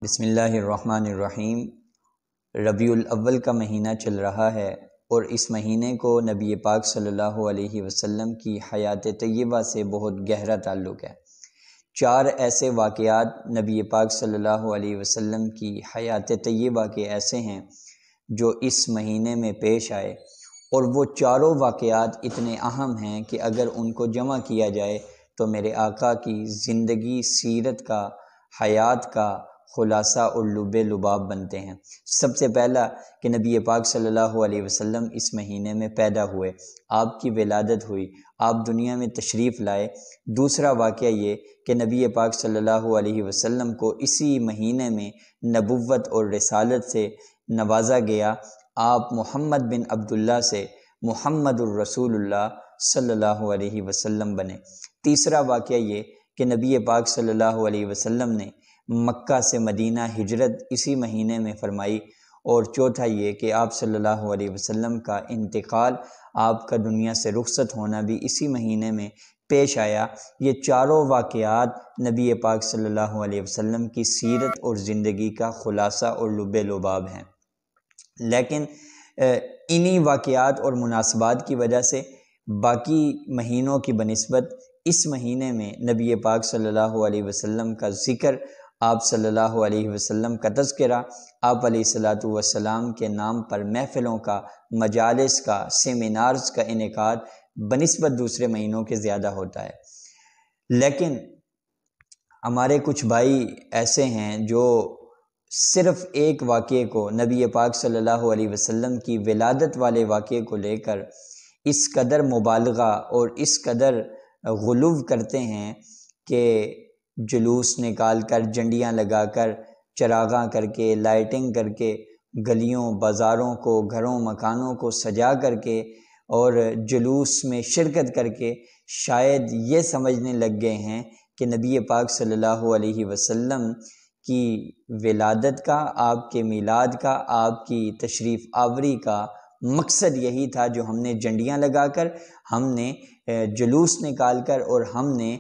بسم اللہ الرحمن الرحیم۔ ربیع الاول کا مہینہ چل رہا ہے اور اس مہینے کو نبی پاک صلی اللہ علیہ وسلم کی حیات طیبہ سے بہت گہرا تعلق ہے۔ 4 ایسے واقعات نبی پاک صلی اللہ علیہ وسلم کی حیات طیبہ کے ایسے ہیں جو اس مہینے میں پیش آئے، اور وہ چاروں واقعات اتنے اہم ہیں کہ اگر ان کو جمع کیا جائے تو میرے آقا کی زندگی، سیرت کا، حیات کا خلاصہ اور لب لباب بنتے ہیں۔ سب سے پہلا کہ نبی پاک صلی اللہ علیہ وسلم اس مہینے میں پیدا ہوئے، آپ کی ولادت ہوئی، آپ دنیا میں تشریف لائے۔ دوسرا واقعہ یہ کہ نبی پاک صلی اللہ علیہ وسلم کو اسی مہینے میں نبوت اور رسالت سے نوازا گیا، آپ محمد بن عبداللہ سے محمد الرسول اللہ صلی اللہ علیہ وسلم بنے۔ تیسرا واقعہ یہ کہ نبی پاک صلی اللہ علیہ وسلم نے مکہ سے مدینہ ہجرت اسی مہینے میں فرمائی، اور چوتھا یہ کہ آپ صلی اللہ علیہ وسلم کا انتقال، آپ کا دنیا سے رخصت ہونا بھی اسی مہینے میں پیش آیا۔ یہ چاروں واقعات نبی پاک صلی اللہ علیہ وسلم کی سیرت اور زندگی کا خلاصہ اور لب لباب ہیں، لیکن انہی واقعات اور مناسبات کی وجہ سے باقی مہینوں کی بنسبت اس مہینے میں نبی پاک صلی اللہ علیہ وسلم کا ذکر، آپ صلی اللہ علیہ وسلم کا تذکرہ، آپ علیہ الصلاۃ والسلام کے نام پر محفلوں کا، مجالس کا، سیمینارز کا انعقاد بنسبت دوسرے مہینوں کے زیادہ ہوتا ہے۔ لیکن ہمارے کچھ بھائی ایسے ہیں جو صرف ایک واقعے کو، نبی پاک صلی اللہ علیہ وسلم کی ولادت والے واقعے کو لے کر اس قدر مبالغہ اور اس قدر غلو کرتے ہیں کہ جلوس نکال کر، جھنڈیاں لگا کر، چراغاں کر کے، لائٹنگ کر کے، گلیوں بازاروں کو، گھروں مکانوں کو سجا کر کے اور جلوس میں شرکت کر کے شاید یہ سمجھنے لگ گئے ہیں کہ نبی پاک صلی اللہ علیہ وسلم کی ولادت کا، آپ کے میلاد کا، آپ کی تشریف آوری کا مقصد یہی تھا جو ہم نے جھنڈیاں لگا کر، ہم نے جلوس نکال کر اور ہم نے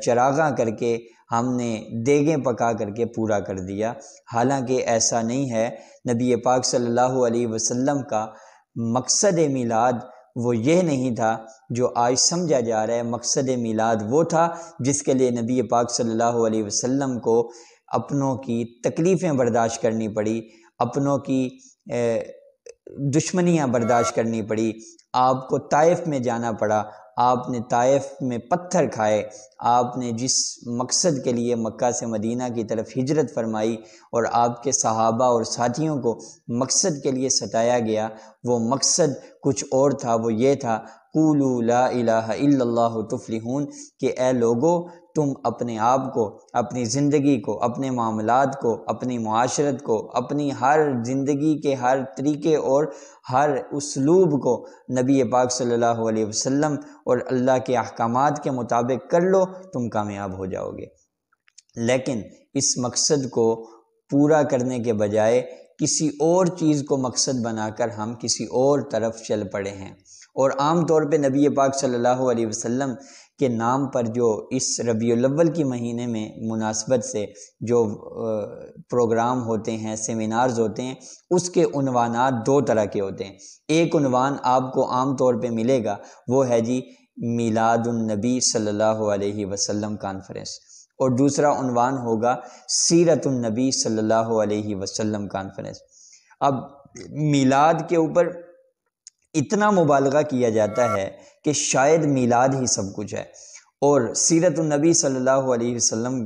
چراغاں کر کے، ہم نے دیگیں پکا کر کے پورا کر دیا۔ حالانکہ ایسا نہیں ہے۔ نبی پاک صلی اللہ علیہ وسلم کا مقصد میلاد وہ یہ نہیں تھا جو آج سمجھا جا رہا ہے۔ مقصد میلاد وہ تھا جس کے لیے نبی پاک صلی اللہ علیہ وسلم کو اپنوں کی تکلیفیں برداشت کرنی پڑی، اپنوں کی دشمنیاں برداشت کرنی پڑی، آپ کو طائف میں جانا پڑا، آپ نے طائف میں پتھر کھائے، آپ نے جس مقصد کے لیے مکہ سے مدینہ کی طرف ہجرت فرمائی اور آپ کے صحابہ اور ساتھیوں کو مقصد کے لیے ستایا گیا، وہ مقصد کچھ اور تھا۔ وہ یہ تھا، قولوا لا الہ الا اللہ تفلحون، کہ اے لوگو تم اپنے آپ کو، اپنی زندگی کو، اپنے معاملات کو، اپنی معاشرت کو، اپنی ہر زندگی کے ہر طریقے اور ہر اسلوب کو نبی پاک صلی اللہ علیہ وسلم اور اللہ کے احکامات کے مطابق کر لو، تم کامیاب ہو جاؤ گے۔ لیکن اس مقصد کو پورا کرنے کے بجائے کسی اور چیز کو مقصد بنا کر ہم کسی اور طرف چل پڑے ہیں، اور عام طور پہ نبی پاک صلی اللہ علیہ وسلم کے نام پر جو اس ربیع الاول کی مہینے میں مناسبت سے جو پروگرام ہوتے ہیں، سیمینارز ہوتے ہیں، اس کے عنوانات 2 طرح کے ہوتے ہیں۔ ایک عنوان آپ کو عام طور پہ ملے گا، وہ ہے جی میلاد النبی صلی اللہ علیہ وسلم کانفرنس، اور دوسرا عنوان ہوگا سیرت النبی صلی اللہ علیہ وسلم کانفرنس۔ اب میلاد کے اوپر اتنا مبالغہ کیا جاتا ہے کہ شاید میلاد ہی سب کچھ ہے، اور سیرت النبی صلی اللہ علیہ وسلم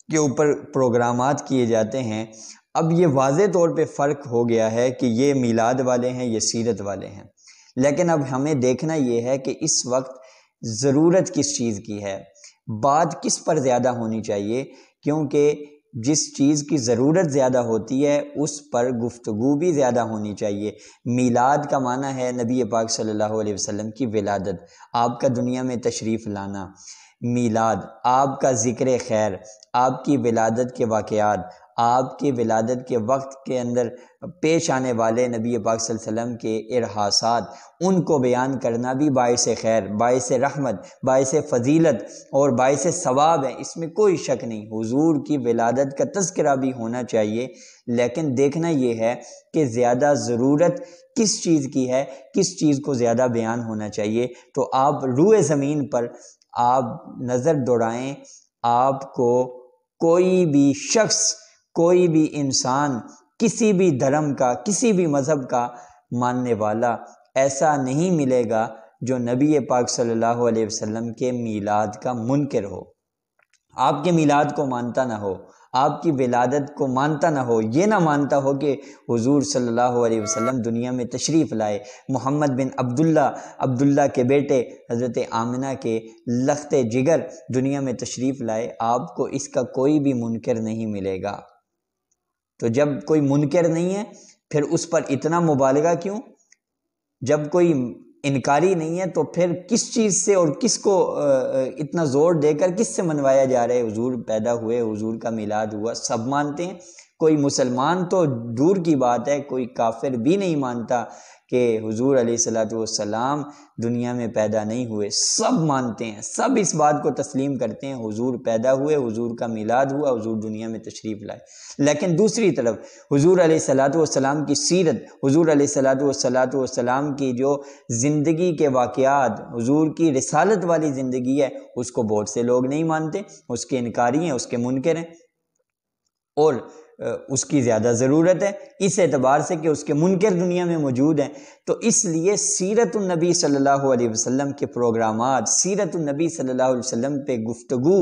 کے اوپر پروگرامات کیے جاتے ہیں۔ اب یہ واضح طور پہ فرق ہو گیا ہے کہ یہ میلاد والے ہیں، یہ سیرت والے ہیں۔ لیکن اب ہمیں دیکھنا یہ ہے کہ اس وقت ضرورت کس چیز کی ہے، بات کس پر زیادہ ہونی چاہیے، کیونکہ جس چیز کی ضرورت زیادہ ہوتی ہے اس پر گفتگو بھی زیادہ ہونی چاہیے۔ میلاد کا معنی ہے نبی پاک صلی اللہ علیہ وسلم کی ولادت، آپ کا دنیا میں تشریف لانا۔ میلاد آپ کا ذکر خیر، آپ کی ولادت کے واقعات، آپ کی ولادت کے وقت کے اندر پیش آنے والے نبی پاک صلی اللہ علیہ وسلم کے ارحاسات، ان کو بیان کرنا بھی باعث خیر، باعث رحمت، باعث فضیلت اور باعث ثواب ہے، اس میں کوئی شک نہیں۔ حضور کی ولادت کا تذکرہ بھی ہونا چاہیے، لیکن دیکھنا یہ ہے کہ زیادہ ضرورت کس چیز کی ہے، کس چیز کو زیادہ بیان ہونا چاہیے۔ تو آپ روئے زمین پر آپ نظر دوڑائیں، آپ کو کوئی بھی شخص، کوئی بھی انسان، کسی بھی دھرم کا، کسی بھی مذہب کا ماننے والا ایسا نہیں ملے گا جو نبی پاک صلی اللہ علیہ وسلم کے میلاد کا منکر ہو، آپ کے میلاد کو مانتا نہ ہو، آپ کی ولادت کو مانتا نہ ہو، یہ نہ مانتا ہو کہ حضور صلی اللہ علیہ وسلم دنیا میں تشریف لائے، محمد بن عبداللہ کے بیٹے حضرت آمنہ کے لخت جگر دنیا میں تشریف لائے، آپ کو اس کا کوئی بھی منکر نہیں ملے گا۔ تو جب کوئی منکر نہیں ہے پھر اس پر اتنا مبالغہ کیوں؟ جب کوئی انکاری نہیں ہے تو پھر کس چیز سے اور کس کو اتنا زور دے کر کس سے منوایا جا رہا ہے؟ حضور پیدا ہوئے، حضور کا میلاد ہوا، سب مانتے ہیں۔ کوئی مسلمان تو دور کی بات ہے، کوئی کافر بھی نہیں مانتا کہ حضور علیہ الصلوۃ والسلام دنیا میں پیدا نہیں ہوئے، سب مانتے ہیں، سب اس بات کو تسلیم کرتے ہیں، حضور پیدا ہوئے، حضور کا میلاد ہوا، حضور دنیا میں تشریف لائے۔ لیکن دوسری طرف حضور علیہ الصلوۃ والسلام کی سیرت، حضور علیہ الصلوۃ والسلام کی جو زندگی کے واقعات، حضور کی رسالت والی زندگی ہے، اس کو بہت سے لوگ نہیں مانتے، اس کے انکاری ہیں، اس کے منکر ہیں، اور اس کی زیادہ ضرورت ہے اس اعتبار سے کہ اس کے منکر دنیا میں موجود ہیں۔ تو اس لیے سیرت النبی صلی اللہ علیہ وسلم کے پروگرامات، سیرت النبی صلی اللہ علیہ وسلم پہ گفتگو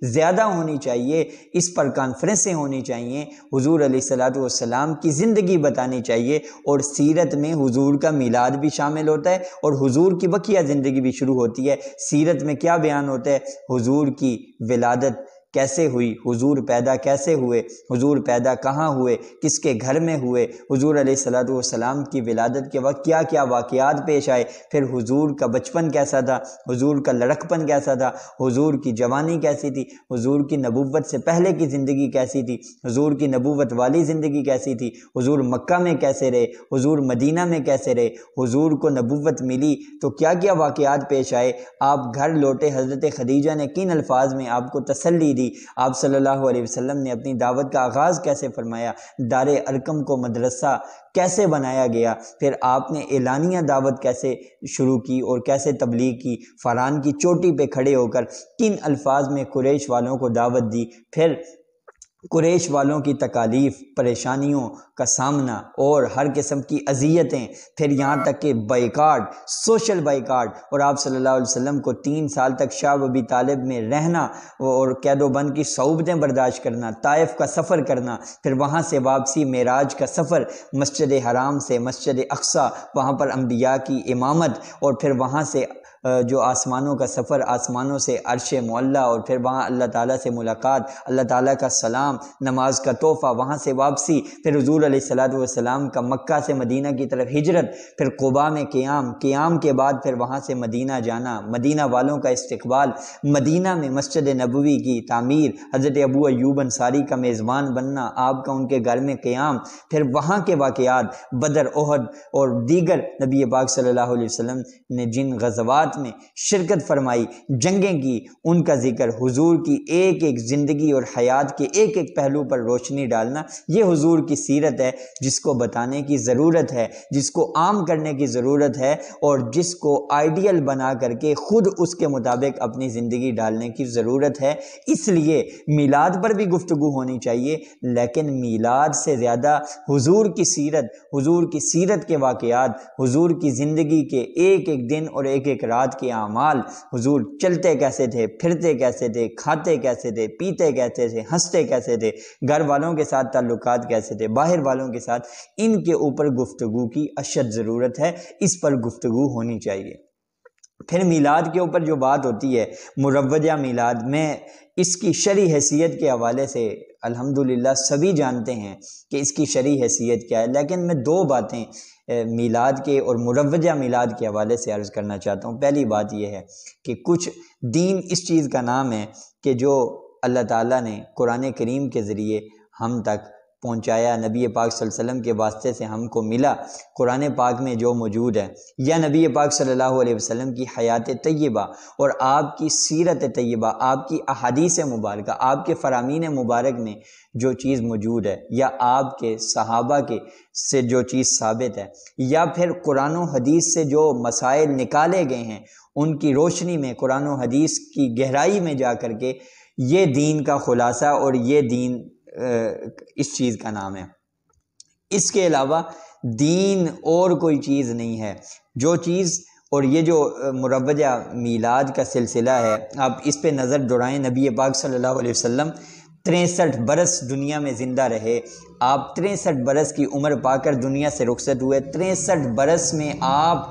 زیادہ ہونی چاہیے، اس پر کانفرنسیں ہونی چاہیے، حضور علیہ الصلوۃ والسلام کی زندگی بتانی چاہیے، اور سیرت میں حضور کا میلاد بھی شامل ہوتا ہے اور حضور کی بقیہ زندگی بھی شروع ہوتی ہے۔ سیرت میں کیا بیان ہوتا ہے؟ حضور کی ولادت کیسے ہوئی، حضور پیدا کیسے ہوئے، حضور پیدا کہاں ہوئے، کس کے گھر میں ہوئے، حضور علیہ الصلوۃ والسلام کی ولادت کے وقت کیا کیا واقعات پیش آئے، پھر حضور کا بچپن کیسا تھا، حضور کا لڑکپن کیسا تھا، حضور کی جوانی کیسی تھی، حضور کی نبوت سے پہلے کی زندگی کیسی تھی، حضور کی نبوت والی زندگی کیسی تھی، حضور مکہ میں کیسے رہے، حضور مدینہ میں کیسے رہے، حضور کو نبوت ملی تو کیا کیا واقعات پیش آئے، آپ گھر لوٹے، حضرت خدیجہ نے کن الفاظ میں آپ کو تسلی دی، آپ صلی اللہ علیہ وسلم نے اپنی دعوت کا آغاز کیسے فرمایا، دار ارقم کو مدرسہ کیسے بنایا گیا، پھر آپ نے اعلانیہ دعوت کیسے شروع کی اور کیسے تبلیغ کی، فران کی چوٹی پہ کھڑے ہو کر کن الفاظ میں قریش والوں کو دعوت دی، پھر قریش والوں کی تکالیف، پریشانیوں کا سامنا اور ہر قسم کی اذیتیں، پھر یہاں تک کہ بائیکاٹ، سوشل بائیکاٹ، اور آپ صلی اللہ علیہ وسلم کو 3 سال تک شاہ ابی طالب میں رہنا اور قید و بند کی صعوبتیں برداشت کرنا، طائف کا سفر کرنا، پھر وہاں سے واپسی، معراج کا سفر، مسجد حرام سے مسجد اقصی، وہاں پر انبیاء کی امامت، اور پھر وہاں سے جو آسمانوں کا سفر، آسمانوں سے عرش معلیٰ، اور پھر وہاں اللہ تعالیٰ سے ملاقات، اللہ تعالیٰ کا سلام، نماز کا تحفہ، وہاں سے واپسی، پھر حضور علیہ الصلوۃ والسلام کا مکہ سے مدینہ کی طرف ہجرت، پھر قباء میں قیام کے بعد پھر وہاں سے مدینہ جانا، مدینہ والوں کا استقبال، مدینہ میں مسجد نبوی کی تعمیر، حضرت ابو ایوب انصاری کا میزبان بننا، آپ کا ان کے گھر میں قیام، پھر وہاں کے واقعات، بدر، احد اور دیگر نبی پاک صلی اللہ علیہ وسلم نے جن غزوات میں شرکت فرمائی، جنگیں کی، ان کا ذکر، حضور کی ایک ایک زندگی اور حیات کے ایک ایک پہلو پر روشنی ڈالنا، یہ حضور کی سیرت ہے جس کو بتانے کی ضرورت ہے، جس کو عام کرنے کی ضرورت ہے، اور جس کو آئیڈیل بنا کر کے خود اس کے مطابق اپنی زندگی ڈالنے کی ضرورت ہے۔ اس لیے میلاد پر بھی گفتگو ہونی چاہیے، لیکن میلاد سے زیادہ حضور کی سیرت، حضور کی سیرت کے واقعات، حضور کی زندگی کے ایک ایک دن اور ایک ایک رات کے اعمال، حضور چلتے کیسے تھے، پھرتے کیسے تھے، کھاتے کیسے تھے، پیتے کیسے تھے، ہنستے کیسے تھے، گھر والوں کے ساتھ تعلقات کیسے تھے، باہر والوں کے ساتھ، ان کے اوپر گفتگو کی اشد ضرورت ہے، اس پر گفتگو ہونی چاہیے۔ پھر میلاد کے اوپر جو بات ہوتی ہے، مروجہ میلاد میں، اس کی شرعی حیثیت کے حوالے سے الحمدللہ سبھی جانتے ہیں کہ اس کی شرعی حیثیت کیا ہے، لیکن میں 2 باتیں میلاد کے اور مروجہ میلاد کے حوالے سے عرض کرنا چاہتا ہوں۔ پہلی بات یہ ہے کہ کچھ دین اس چیز کا نام ہے کہ جو اللہ تعالیٰ نے قرآن کریم کے ذریعے ہم تک پہنچایا، نبی پاک صلی اللہ علیہ وسلم کے واسطے سے ہم کو ملا، قرآن پاک میں جو موجود ہے، یا نبی پاک صلی اللہ علیہ وسلم کی حیات طیبہ اور آپ کی سیرت طیبہ، آپ کی احادیث مبارکہ، آپ کے فرامین مبارک میں جو چیز موجود ہے، یا آپ کے صحابہ کے سے جو چیز ثابت ہے، یا پھر قرآن و حدیث سے جو مسائل نکالے گئے ہیں، ان کی روشنی میں قرآن و حدیث کی گہرائی میں جا کر کے یہ دین کا خلاصہ اور یہ دین اس چیز کا نام ہے۔ اس کے علاوہ دین اور کوئی چیز نہیں ہے۔ جو چیز اور یہ جو مروجہ میلاد کا سلسلہ ہے، آپ اس پہ نظر دوڑائیں۔ نبی پاک صلی اللہ علیہ وسلم 63 برس دنیا میں زندہ رہے، آپ 63 برس کی عمر پا کر دنیا سے رخصت ہوئے۔ 63 برس میں آپ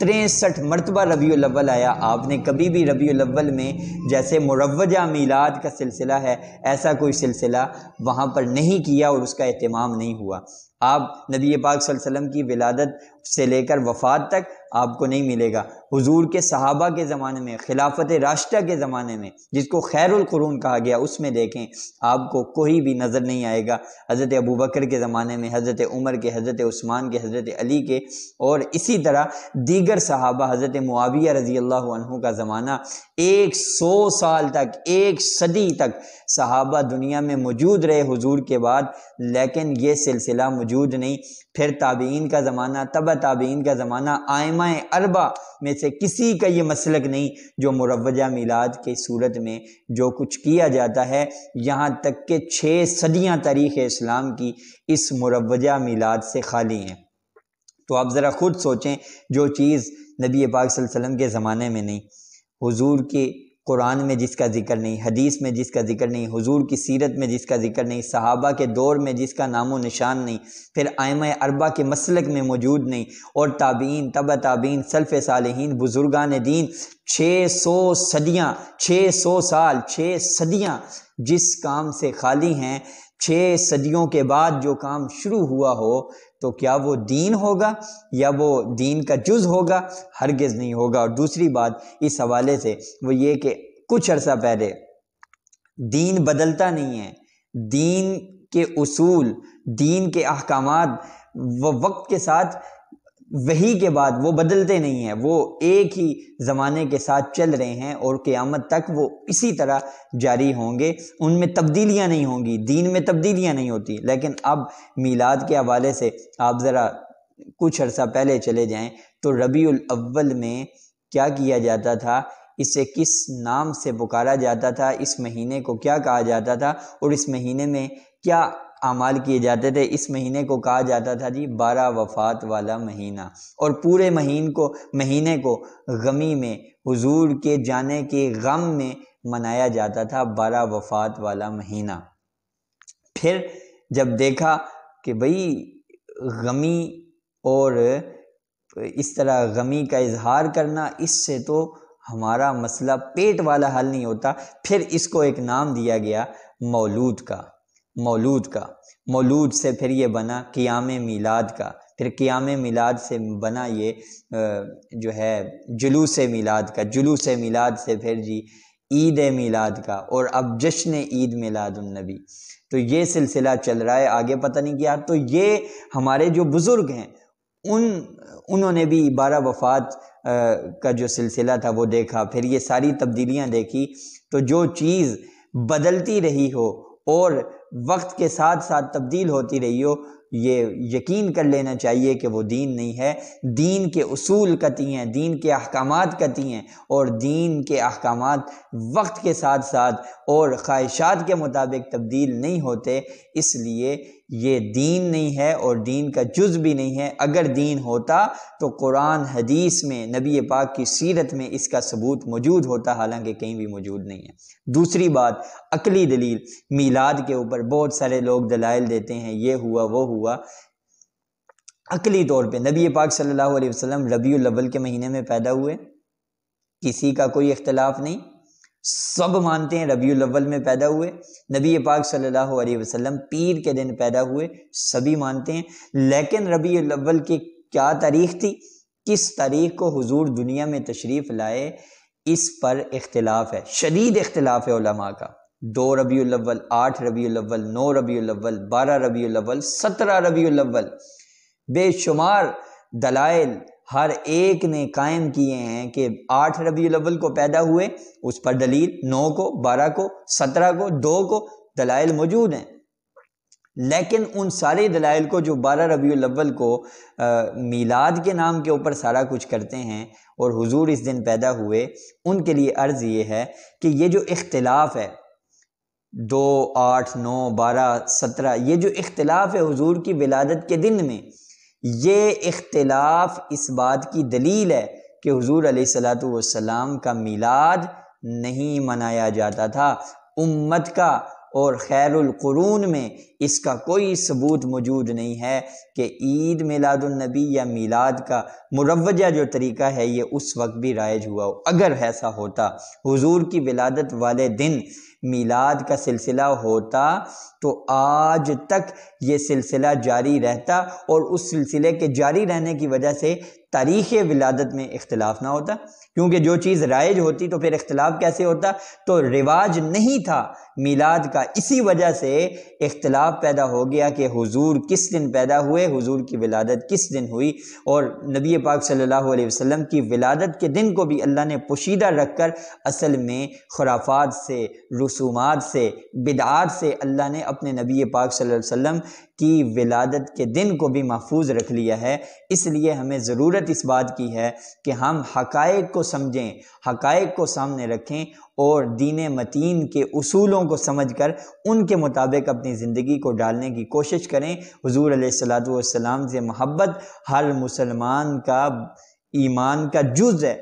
63 مرتبہ ربیع الاول آیا، آپ نے کبھی بھی ربیع الاول میں جیسے مروجہ میلاد کا سلسلہ ہے ایسا کوئی سلسلہ وہاں پر نہیں کیا اور اس کا اہتمام نہیں ہوا۔ آپ نبی پاک صلی اللہ علیہ وسلم کی ولادت سے لے کر وفات تک آپ کو نہیں ملے گا۔ حضور کے صحابہ کے زمانے میں، خلافت راشدہ کے زمانے میں، جس کو خیر القرون کہا گیا، اس میں دیکھیں آپ کو کوئی بھی نظر نہیں آئے گا۔ حضرت ابوبکر کے زمانے میں، حضرت عمر کے، حضرت عثمان کے، حضرت علی کے، اور اسی طرح دیگر صحابہ، حضرت معاویہ رضی اللہ عنہ کا زمانہ، 100 سال تک، 1 صدی تک صحابہ دنیا میں موجود رہے حضور کے بعد، لیکن یہ سلسلہ موجود نہیں۔ پھر تابعین کا زمانہ، تبع تابعین کا زمانہ، ائمہ اربعہ میں سے کسی کا یہ مسلک نہیں جو مروجہ میلاد کی صورت میں جو کچھ کیا جاتا ہے، یہاں تک کہ 6 صدیاں تاریخ اسلام کی اس مروجہ میلاد سے خالی ہیں۔ تو آپ ذرا خود سوچیں، جو چیز نبی پاک صلی اللہ علیہ وسلم کے زمانے میں نہیں، حضور کے قرآن میں جس کا ذکر نہیں، حدیث میں جس کا ذکر نہیں، حضور کی سیرت میں جس کا ذکر نہیں، صحابہ کے دور میں جس کا نام و نشان نہیں، پھر ائمہ اربعہ کے مسلک میں موجود نہیں، اور تابعین، تبع تابعین، سلف صالحین، بزرگان دین، 600 صدیاں، 600 سال، 6 صدیاں جس کام سے خالی ہیں، 6 صدیوں کے بعد جو کام شروع ہوا ہو تو کیا وہ دین ہوگا یا وہ دین کا جز ہوگا؟ ہرگز نہیں ہوگا۔ اور دوسری بات اس حوالے سے وہ یہ کہ کچھ عرصہ پہلے دین بدلتا نہیں ہے، دین کے اصول، دین کے احکامات وہ وقت کے ساتھ، وحی کے بعد وہ بدلتے نہیں ہیں، وہ ایک ہی زمانے کے ساتھ چل رہے ہیں اور قیامت تک وہ اسی طرح جاری ہوں گے، ان میں تبدیلیاں نہیں ہوں گی، دین میں تبدیلیاں نہیں ہوتی۔ لیکن اب میلاد کے حوالے سے آپ ذرا کچھ عرصہ پہلے چلے جائیں تو ربیع الاول میں کیا کیا جاتا تھا، اسے کس نام سے پکارا جاتا تھا، اس مہینے کو کیا کہا جاتا تھا، اور اس مہینے میں کیا اعمال کیے جاتے تھے؟ اس مہینے کو کہا جاتا تھا جی 12 وفات والا مہینہ، اور پورے مہینے کو غمی میں، حضور کے جانے کے غم میں منایا جاتا تھا، 12 وفات والا مہینہ۔ پھر جب دیکھا کہ بھئی غمی اور اس طرح غمی کا اظہار کرنا، اس سے تو ہمارا مسئلہ پیٹ والا حل نہیں ہوتا، پھر اس کو ایک نام دیا گیا مولود کا۔ مولود سے پھر یہ بنا قیام میلاد کا، پھر قیام میلاد سے بنا یہ جو ہے جلوس میلاد کا، جلوس میلاد سے پھر جی عید میلاد کا، اور اب جشن عید میلاد النبی۔ تو یہ سلسلہ چل رہا ہے، آگے پتہ نہیں کیا۔ تو یہ ہمارے جو بزرگ ہیں انہوں نے بھی 12 وفات کا جو سلسلہ تھا وہ دیکھا، پھر یہ ساری تبدیلیاں دیکھی۔ تو جو چیز بدلتی رہی ہو اور وقت کے ساتھ ساتھ تبدیل ہوتی رہی ہو، یہ یقین کر لینا چاہیے کہ وہ دین نہیں ہے۔ دین کے اصول قطعی ہیں، دین کے احکامات قطعی ہیں، اور دین کے احکامات وقت کے ساتھ ساتھ اور خواہشات کے مطابق تبدیل نہیں ہوتے، اس لیے یہ دین نہیں ہے اور دین کا جز بھی نہیں ہے۔ اگر دین ہوتا تو قرآن حدیث میں، نبی پاک کی سیرت میں اس کا ثبوت موجود ہوتا، حالانکہ کہیں بھی موجود نہیں ہے۔ دوسری بات، عقلی دلیل میلاد کے اوپر بہت سارے لوگ دلائل دیتے ہیں، یہ ہوا وہ ہوا۔ عقلی طور پہ نبی پاک صلی اللہ علیہ وسلم ربیع الاول کے مہینے میں پیدا ہوئے، کسی کا کوئی اختلاف نہیں، سب مانتے ہیں ربیع الاول میں پیدا ہوئے۔ نبی پاک صلی اللہ علیہ وسلم پیر کے دن پیدا ہوئے، سبھی مانتے ہیں۔ لیکن ربیع الاول کی کیا تاریخ تھی، کس تاریخ کو حضور دنیا میں تشریف لائے، اس پر اختلاف ہے، شدید اختلاف ہے علماء کا۔ 2 ربیع الاول، 8 ربیع الاول، 9 ربیع الاول، 12 ربیع الاول، 17 ربیع الاول، بے شمار دلائل ہر ایک نے قائم کیے ہیں کہ 8 ربیع الاول کو پیدا ہوئے، اس پر دلیل 9 کو، 12 کو، 17 کو، 2 کو دلائل موجود ہیں۔ لیکن ان سارے دلائل کو جو 12 ربیع الاول کو میلاد کے نام کے اوپر سارا کچھ کرتے ہیں اور حضور اس دن پیدا ہوئے، ان کے لیے عرض یہ ہے کہ یہ جو اختلاف ہے 2، 8، 9، 12، 17، یہ جو اختلاف ہے حضور کی ولادت کے دن میں، یہ اختلاف اس بات کی دلیل ہے کہ حضور علیہ السلام کا میلاد نہیں منایا جاتا تھا۔ امت کا اور خیر القرون میں اس کا کوئی ثبوت موجود نہیں ہے کہ عید میلاد النبی یا میلاد کا مروجہ جو طریقہ ہے یہ اس وقت بھی رائج ہوا ہو۔ اگر ایسا ہوتا، حضور کی ولادت والے دن میلاد کا سلسلہ ہوتا تو آج تک یہ سلسلہ جاری رہتا، اور اس سلسلے کے جاری رہنے کی وجہ سے تاریخ ولادت میں اختلاف نہ ہوتا، کیونکہ جو چیز رائج ہوتی تو پھر اختلاف کیسے ہوتا؟ تو رواج نہیں تھا میلاد کا، اسی وجہ سے اختلاف پیدا ہو گیا کہ حضور کس دن پیدا ہوئے، حضور کی ولادت کس دن ہوئی۔ اور نبی پاک صلی اللہ علیہ وسلم کی ولادت کے دن کو بھی اللہ نے پوشیدہ رکھ کر اصل میں خرافات سے، رسومات سے، بدعات سے اللہ نے اپنے نبی پاک صلی اللہ علیہ وسلم کی ولادت کے دن کو بھی محفوظ رکھ لیا ہے۔ اس لیے ہمیں ضرورت اس بات کی ہے کہ ہم حقائق کو سمجھیں، حقائق کو سامنے رکھیں اور دین متین کے اصولوں کو سمجھ کر ان کے مطابق اپنی زندگی کو ڈالنے کی کوشش کریں۔ حضور علیہ السلام سے محبت ہر مسلمان کا ایمان کا جز ہے،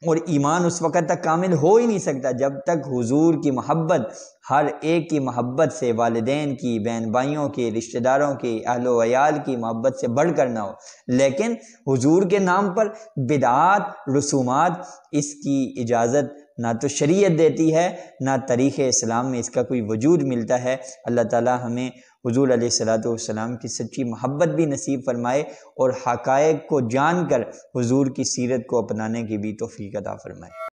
اور ایمان اس وقت تک کامل ہو ہی نہیں سکتا جب تک حضور کی محبت ہر ایک کی محبت سے، والدین کی، بہن بھائیوں کی، رشتہ داروں کی، اہل و عیال کی محبت سے بڑھ کر نہ ہو۔ لیکن حضور کے نام پر بدعات، رسومات، اس کی اجازت نہ تو شریعت دیتی ہے، نہ تاریخ اسلام میں اس کا کوئی وجود ملتا ہے۔ اللہ تعالی ہمیں حضور علیہ السلام کی سچی محبت بھی نصیب فرمائے اور حقائق کو جان کر حضور کی سیرت کو اپنانے کی بھی توفیق عطا فرمائے۔